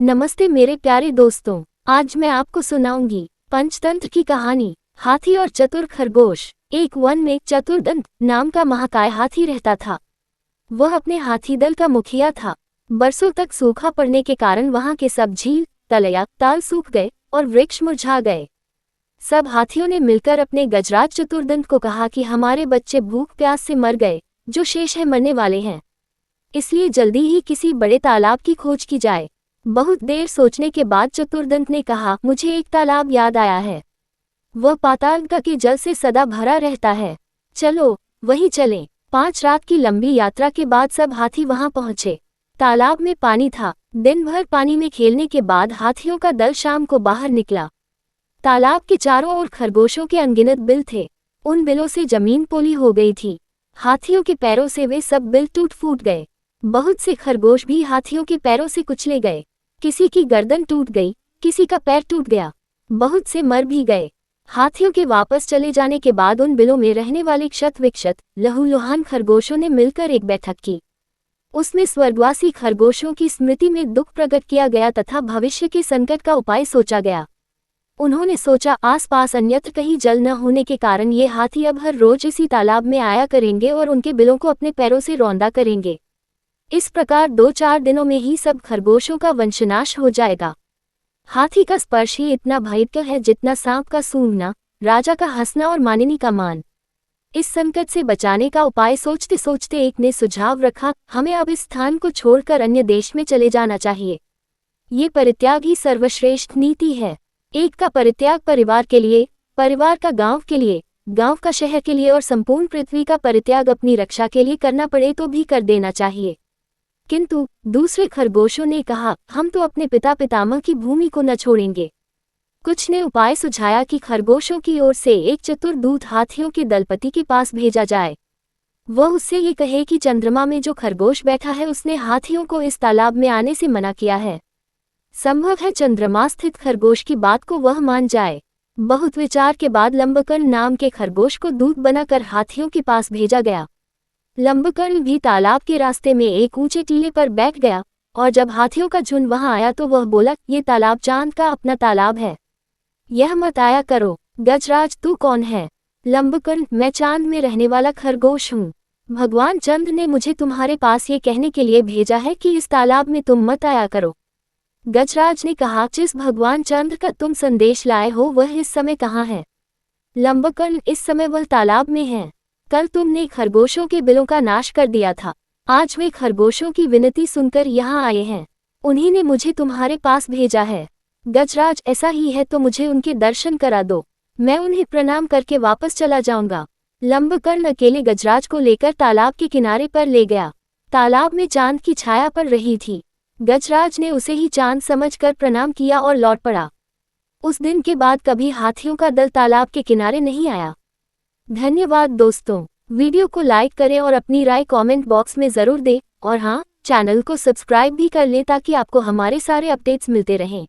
नमस्ते मेरे प्यारे दोस्तों। आज मैं आपको सुनाऊंगी पंचतंत्र की कहानी, हाथी और चतुर खरगोश। एक वन में चतुर्दंत नाम का महाकाय हाथी रहता था। वह अपने हाथी दल का मुखिया था। बरसों तक सूखा पड़ने के कारण वहां के सब झील, तलैया, ताल सूख गए और वृक्ष मुरझा गए। सब हाथियों ने मिलकर अपने गजराज चतुर्दंत को कहा कि हमारे बच्चे भूख प्यास से मर गए, जो शेष है मरने वाले हैं, इसलिए जल्दी ही किसी बड़े तालाब की खोज की जाए। बहुत देर सोचने के बाद चतुर्दंत ने कहा, मुझे एक तालाब याद आया है। वह पातालगंगा के जल से सदा भरा रहता है। चलो वहीं चलें। 5 रात की लंबी यात्रा के बाद सब हाथी वहां पहुंचे। तालाब में पानी था। दिन भर पानी में खेलने के बाद हाथियों का दल शाम को बाहर निकला। तालाब के चारों ओर खरगोशों के अनगिनत बिल थे। उन बिलों से जमीन पोली हो गई थी। हाथियों के पैरों से वे सब बिल टूट फूट गए। बहुत से खरगोश भी हाथियों के पैरों से कुचले गए। किसी की गर्दन टूट गई, किसी का पैर टूट गया, बहुत से मर भी गए। हाथियों के वापस चले जाने के बाद उन बिलों में रहने वाले क्षत विक्षत लहूलुहान खरगोशों ने मिलकर एक बैठक की। उसमें स्वर्गवासी खरगोशों की स्मृति में दुख प्रकट किया गया तथा भविष्य के संकट का उपाय सोचा गया। उन्होंने सोचा, आसपास अन्यत्र कहीं जल न होने के कारण ये हाथी अब हर रोज इसी तालाब में आया करेंगे और उनके बिलों को अपने पैरों से रौंदा करेंगे। इस प्रकार 2-4 दिनों में ही सब खरगोशों का वंशनाश हो जाएगा। हाथी का स्पर्श ही इतना भयंकर है जितना सांप का सूंघना, राजा का हंसना और मानिनी का मान। इस संकट से बचाने का उपाय सोचते सोचते एक ने सुझाव रखा, हमें अब इस स्थान को छोड़कर अन्य देश में चले जाना चाहिए। ये परित्याग ही सर्वश्रेष्ठ नीति है। एक का परित्याग परिवार के लिए, परिवार का गांव के लिए, गांव का शहर के लिए और संपूर्ण पृथ्वी का परित्याग अपनी रक्षा के लिए करना पड़े तो भी कर देना चाहिए। किंतु दूसरे खरगोशों ने कहा, हम तो अपने पिता पितामह की भूमि को न छोड़ेंगे। कुछ ने उपाय सुझाया कि खरगोशों की ओर से एक चतुर दूत हाथियों के दलपति के पास भेजा जाए। वह उससे ये कहे कि चंद्रमा में जो खरगोश बैठा है उसने हाथियों को इस तालाब में आने से मना किया है। संभव है चंद्रमा स्थित खरगोश की बात को वह मान जाए। बहुत विचार के बाद लंबकर्ण नाम के खरगोश को दूत बनाकर हाथियों के पास भेजा गया। लंबकर्ण भी तालाब के रास्ते में एक ऊंचे टीले पर बैठ गया और जब हाथियों का झुंड वहां आया तो वह बोला, ये तालाब चांद का अपना तालाब है, यह मत आया करो। गजराज, तू कौन है? लंबकर्ण, मैं चांद में रहने वाला खरगोश हूँ। भगवान चंद्र ने मुझे तुम्हारे पास ये कहने के लिए भेजा है कि इस तालाब में तुम मत आया करो। गजराज ने कहा, जिस भगवान चंद्र का तुम संदेश लाए हो वह इस समय कहाँ है? लंबकर्ण, इस समय वह तालाब में है। कल तुमने खरगोशों के बिलों का नाश कर दिया था। आज वे खरगोशों की विनती सुनकर यहाँ आए हैं। उन्हीं ने मुझे तुम्हारे पास भेजा है। गजराज, ऐसा ही है तो मुझे उनके दर्शन करा दो, मैं उन्हें प्रणाम करके वापस चला जाऊंगा। लंबकर्ण अकेले गजराज को लेकर तालाब के किनारे पर ले गया। तालाब में चांद की छाया पड़ रही थी। गजराज ने उसे ही चांद समझकर प्रणाम किया और लौट पड़ा। उस दिन के बाद कभी हाथियों का दल तालाब के किनारे नहीं आया। धन्यवाद दोस्तों। वीडियो को लाइक करें और अपनी राय कमेंट बॉक्स में ज़रूर दें और हाँ, चैनल को सब्सक्राइब भी कर लें ताकि आपको हमारे सारे अपडेट्स मिलते रहें।